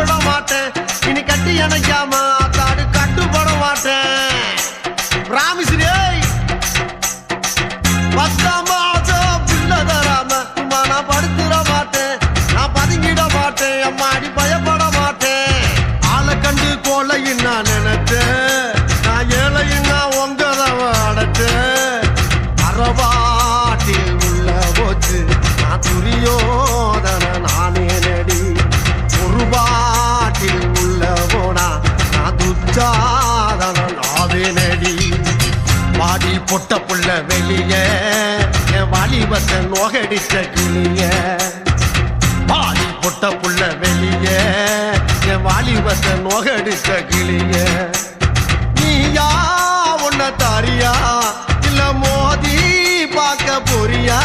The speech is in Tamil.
விட மாட்டேன் இனி கட்டி அணைக்காம காடு கட்டுப்பட மாட்டேன் ராமிஸ்ரீ 10ஆம் மாசம் பிள்ளை தராம சும்மா நான் படுத்துட மாட்டேன் நான் பதுங்கிட மாட்டேன் அம்மாடி பயப்பட மாட்டேன் ஆளை கண்டு கோலையும் நான் நினைச்சேன் நான் ஏழையும் நான் உங்கதவ அடைச்சேன் அறவாட்டில் உள்ள போச்சு நான் துரியோதன நானே நடி ஒரு பாட்டில் உள்ள போனா நான் துச்சாதன நாவே நடி வாடி பொட்ட புள்ள வெளிய என் வாலிபத்தை நோகடிச்ச கிளிய வாடி பொட்ட புள்ள வெளிய என் வாலிபத்தை நோகடிச்ச கிளிய நீயா உன்ன தாரியா இல்ல மோதி பார்க்க போறியா